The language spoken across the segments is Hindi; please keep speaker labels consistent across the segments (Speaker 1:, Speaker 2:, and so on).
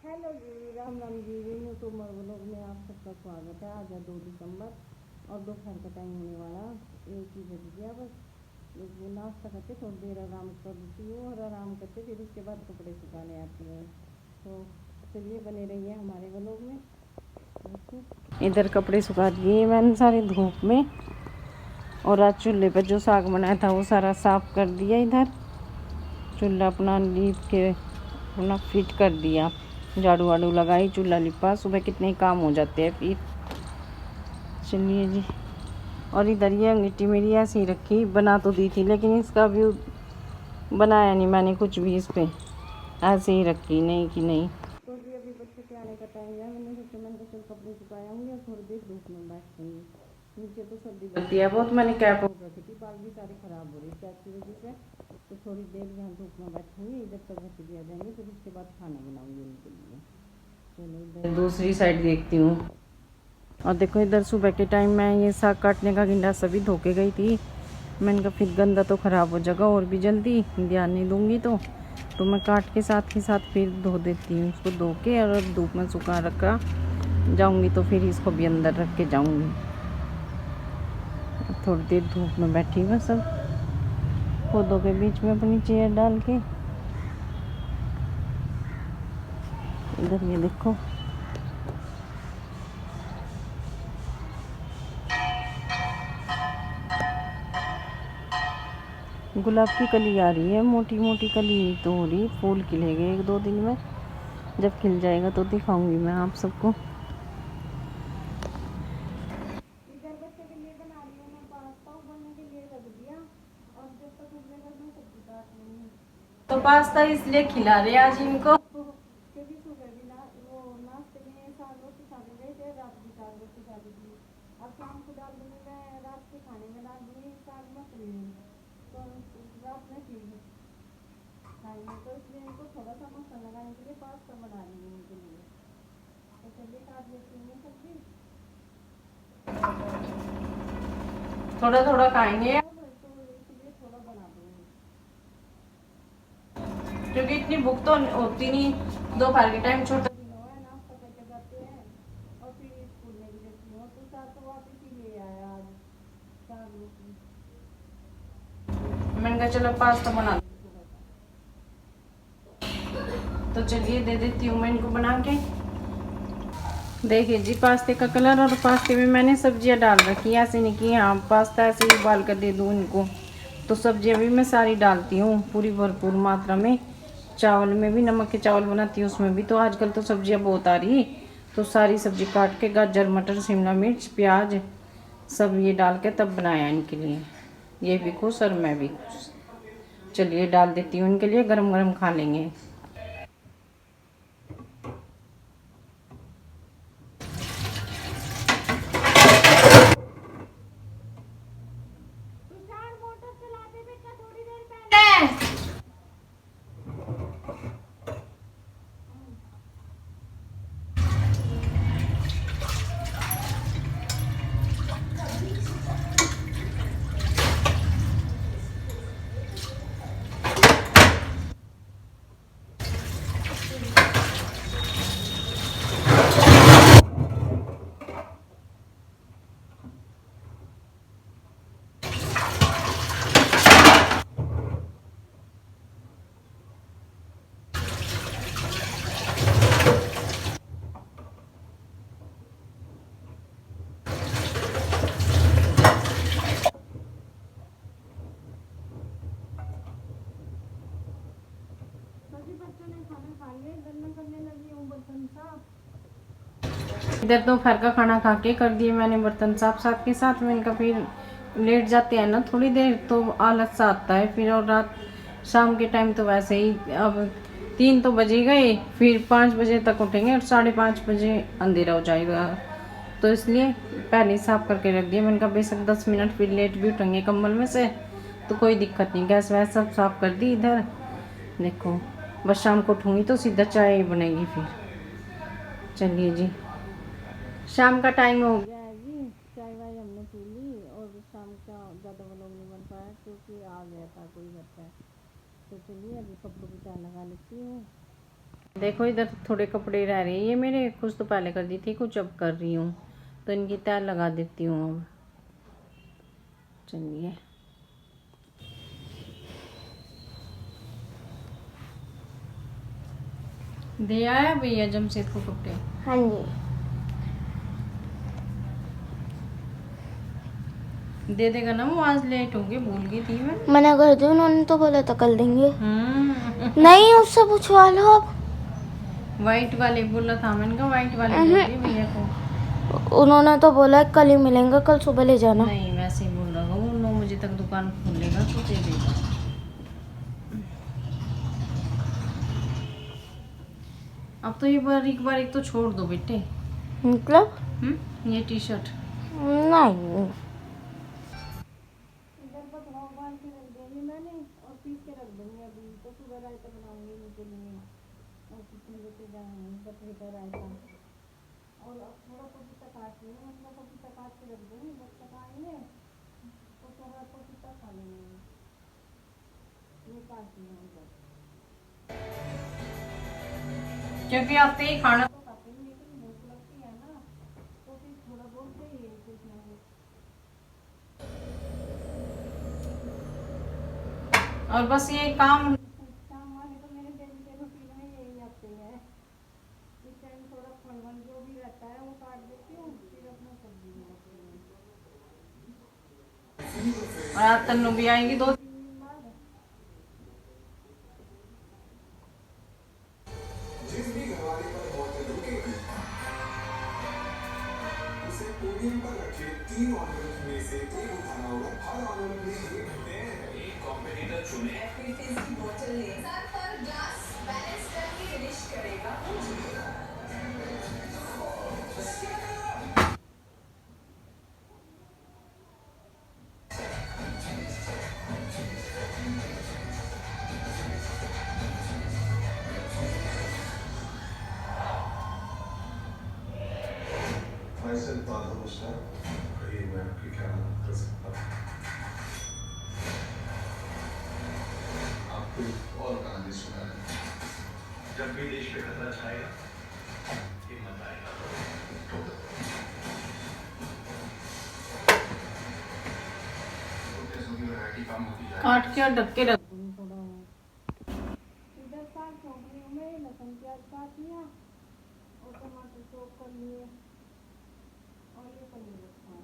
Speaker 1: हेलो जी, राम राम जी। वीनू तो व्लॉग में आप सबका स्वागत है। आज है 2 दिसंबर और दोपहर का टाइम होने वाला 1 ही बज गया बस। वो नाश्ता करते थोड़ी देर आराम करती हूँ और आराम करते फिर उसके बाद कपड़े सुखाने आती हूँ। तो चलिए बने रहिए हमारे व्लॉग में। इधर कपड़े सुखा दिए मैंने सारे धूप में, और आज चूल्हे पर जो साग बनाया था वो सारा साफ कर दिया। इधर चूल्हा अपना लीप के अपना फिट कर दिया, झाड़ू वाड़ू लगाई, चूल्हा लिपा। सुबह कितने काम हो जाते हैं फिर। चलिए जी। और इधर ये अंगीठी मेरी ऐसे ही रखी, बना तो दी थी लेकिन इसका व्यू बनाया नहीं मैंने कुछ भी, इस पे ऐसे ही रखी, नहीं कि नहीं। तो जी अभी बच्चे के आने का टाइम है। मैंने सोचा मैंने चल कपड़े सुखाऊंगी और थोड़ी देर धूप में बैठूंगी। नीचे तो सर्दी लगती है बहुत। मैंने कैप ओढ़ रखी थी, बाल भी सारे खराब हो रही कैप की वजह से। तो थोड़ी देर यहाँ धूप में बैठूंगी जब तक बच्चे भी आ जाएंगे, फिर उसके बाद खाना बनाऊंगी उनके लिए। चलो इधर दूसरी साइड देखती हूँ। और देखो इधर सुबह के टाइम मैं ये साग काटने का गिंडा सभी धो के गई थी। मैंने कहा फिर गंदा तो ख़राब हो जाएगा और भी जल्दी ध्यान नहीं दूंगी तो मैं काट के साथ ही साथ फिर धो देती हूँ। उसको धो के और धूप में सुखा रखा जाऊंगी तो फिर इसको भी अंदर रख के जाऊंगी। थोड़ी देर धूप में बैठी बस अब पौधों के बीच में अपनी चेयर डाल के। इधर ये देखो गुलाब की कली आ रही है, मोटी मोटी कली तो हो रही, फूल खिलेंगे 1-2 दिन में। जब खिल जाएगा तो दिखाऊंगी मैं आप सबको। इधर बच्चे के लिए बना रही हूँ मैं पास्ता, उबलने के लिए रख दिया और जब तक उबलेगा मैं सब्जी काट लूँगी। तो पास्ता इसलिए खिला रहे आज इनको क्योंकि सुबह भी ना वो नाश्ते में साग रोटी खा के गए थे, रात भी साग रोटी खा ली थी। अब शाम को डाल दूँगी मैं, रात के खाने में डाल दूँगी साग मछली में, तो रात में फिर खाएंगे। तो इसलिए इनको थोड़ा सा मसाला लगाने के लिए पास्ता बना रही हूँ उनके लिए। तो चलिए काट लेती हूँ सब्जी। थोड़ा थोड़ा खाएंगे तो इसलिए थोड़ा बना दूँगी, क्योंकि इतनी भूख तो होती नहीं। दोपहर के टाइम छोटा दिन हुआ है, नाश्ता करके जाते हैं और फिर स्कूल में भी देती हूँ। तो साथ तो वापस ही ले आया आज साग रोटी। मैंने कहा चलो पास्ता बना तो चलिए दे देती हूँ मैं इनको बना के। देखिए जी पास्ते का कलर, और पास्ते में मैंने सब्जियां डाल रखी है, ऐसे नहीं कि हाँ पास्ता ऐसे ही उबाल कर दे दूँ इनको। तो सब्जियां भी मैं सारी डालती हूँ पूरी भरपूर मात्रा में। चावल में भी, नमक के चावल बनाती हूँ उसमें भी। तो आजकल तो सब्जियां बहुत आ रही, तो सारी सब्जी काट के गाजर मटर शिमला मिर्च प्याज सब ये डाल के तब बनाया इनके लिए। ये भी खुश और मैं भी खुश। चलिए डाल देती हूँ इनके लिए, गरम गरम खा लेंगे। मोटर चला दे बेटा थोड़ी देर पहले। सभी बच्चों ने खाना खा लिया, इधर मैं करने लगी हूँ बर्तन साफ। इधर दोपहर का खाना खा के कर दिए मैंने बर्तन साफ, साथ के साथ में इनका फिर लेट जाते हैं ना थोड़ी देर तो आलस सा आता है फिर। और रात शाम के टाइम तो वैसे ही अब 3 तो बजे गए, फिर 5 बजे तक उठेंगे और 5:30 बजे अंधेरा हो जाएगा। तो इसलिए पहले साफ करके रख दिया। मैंने कहा बेशक 10 मिनट फिर लेट भी उठेंगे कंबल में से तो कोई दिक्कत नहीं। गैस वैस सब साफ कर दी इधर देखो। बस शाम को उठूँगी तो सीधा चाय बनेगी फिर। चलिए जी शाम का टाइम हो गया है जी, चाय वाय हमने पी ली और शाम का ज़्यादा व्लॉग नहीं बन पाया क्योंकि आ गया था कोई घर पे। तो चलिए अभी कपड़ों की चाय लगा लेती हूँ। देखो इधर थोड़े कपड़े रह रहे हैं ये मेरे, कुछ तो पहले कर दी थी, कुछ अब कर रही हूँ, तो इनकी तह लगा देती हूँ अब। चलिए दे आया भैया जमशेद को कपड़े?
Speaker 2: हाँ जी
Speaker 1: दे देगा ना वो, आज लेट हो गई, भूल गई थी मैं।
Speaker 2: मना कर दी, उन्होंने तो बोला था कल देंगे। नहीं उससे पूछवा लो आप।
Speaker 1: वाइट वाले बोला था मैंने कहा, वाइट वाले बोल दिए भैया को।
Speaker 2: उन्होंने तो बोला कल ही मिलेंगे, कल सुबह ले जाना।
Speaker 1: नहीं वैसे ही बोल रहा हूँ, 9 बजे तक दुकान खोलेगा तो दे देगा। अब तो ये बार एक तो छोड़ दो बेटे।
Speaker 2: मतलब
Speaker 1: ये टी शर्ट
Speaker 2: नहीं
Speaker 1: इधर पर बांध के रख देंगी मैंने, और पीस के रख दूंगी अभी, तो सुबह रायता बनाऊंगी इनके लिए, और किचन लेके जाऊंगी बकरी का रायता। और अब थोड़ा पपीता काट लूँगी, मतलब पपीता काट के रख दूंगी, जब तक आएंगे तो थोड़ा पपीता खा लेंगे। ये काट लिया उधर, क्योंकि आते ही खाना तो खाते नहीं, लेकिन भूख लगती है ना, तो फिर थोड़ा बहुत चाहिए कुछ ना कुछ। और बस ये काम शाम वाले तो मेरे डेली के रूटीन में यही आते हैं। इस टाइम थोड़ा फल वल जो भी रहता है वो काट देती हूँ, फिर अपना सब्जी बनाती हूँ। और आज तन्नू भी आएंगी 2-3 दिन बाद। जिस भी घरवाले पर मौत रुकेगी उसे पोडियम पर रखे 3 ऑनर में से एक उठाना होगा। हर ऑनर में ये घंटे एक कॉम्पिटिटर चुने, एफिलिटीज की बोतल ले, सर पर ग्लास बैलेंस करके फिनिश करेगा। फैसल बाधा मुस्तान, कहिए मैं आपकी क्या मदद कर सकता हूँ? आपको और कहानी सुना है। जब भी देश पे खतरा छाएगा, हिम्मत आएगा तो पैसों की वैरायटी कम होती जाएगी। काट के ढक के रख दूँ थोड़ा। इधर साग छोंक रही हूँ मैं, लहसुन प्याज काट लिया और टमाटर चॉप कर लिए, और ये पनीर रखा है।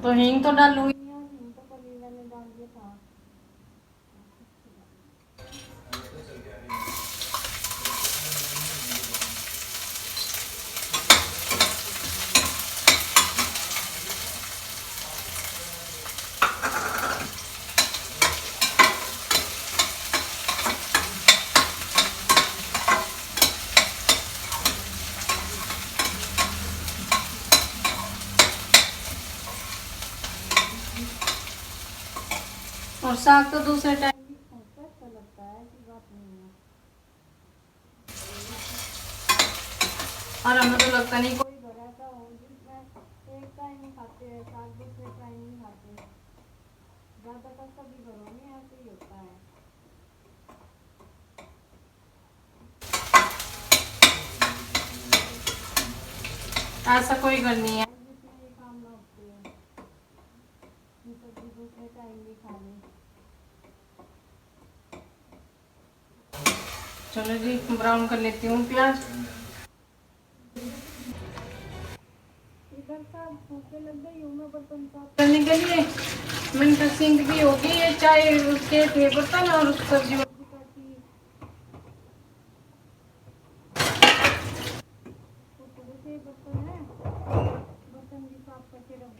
Speaker 1: तो हींग तो डालूंगी, हींग तो पनीर मैंने डाल दिया था। और साग तो दूसरे टाइम भी खाते अच्छा लगता है, ऐसी बात नहीं है। और हमें तो लगता नहीं कोई घर ऐसा हो जिसमें एक टाइम ही खाते हैं साग, दूसरे टाइम नहीं खाते। ज़्यादातर सभी घरों में ऐसे ही होता है। ऐसा कोई घर नहीं है जिसमें ये काम ना होते हैं, सब्जी दूसरे टाइम भी खा लें। चलो जी ब्राउन कर लेती हूँ प्याज। इधर का भूखे लग गई हूँ मैं बर्तन साफ करने के लिए। मैंने तो सिंक भी होगी, ये चाय उसके थे बर्तन और सब्जी वब्जी काटी, थोड़े से बर्तन है, बर्तन भी साफ करके रख दूँगी।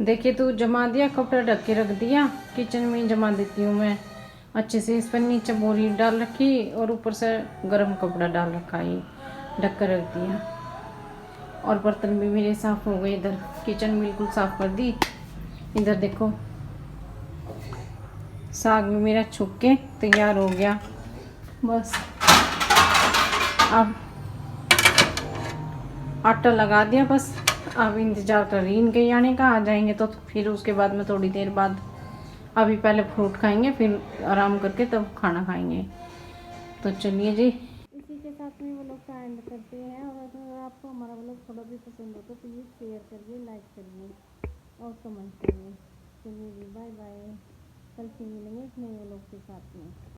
Speaker 3: देखिए तो जमा दिया, कपड़ा ढक के रख दिया, किचन में ही जमा देती हूँ मैं अच्छे से। इस पर नीचे बोरी डाल रखी और ऊपर से गर्म कपड़ा डाल रखा, ये ढक कर रख दिया। और बर्तन भी मेरे साफ़ हो गए, इधर किचन बिल्कुल साफ़ कर दी। इधर देखो साग भी मेरा छुक के तैयार हो गया। बस अब आटा लगा दिया, बस अब इंतज़ार कर रही इनके आने का। आ जाएंगे तो फिर उसके बाद में थोड़ी देर बाद, अभी पहले फ्रूट खाएंगे, फिर आराम करके तब खाना खाएंगे। तो चलिए जी,
Speaker 1: इसी के साथ में वो लोग का एंड करते हैं। और अगर आपको हमारा वो लोग थोड़ा भी पसंद हो तो प्लीज़ शेयर करिए, लाइक करिए और कमेंट करिए। चलिए जी, बाय बाय। कल फिर मिलेंगे इस नए वो लोग के साथ में।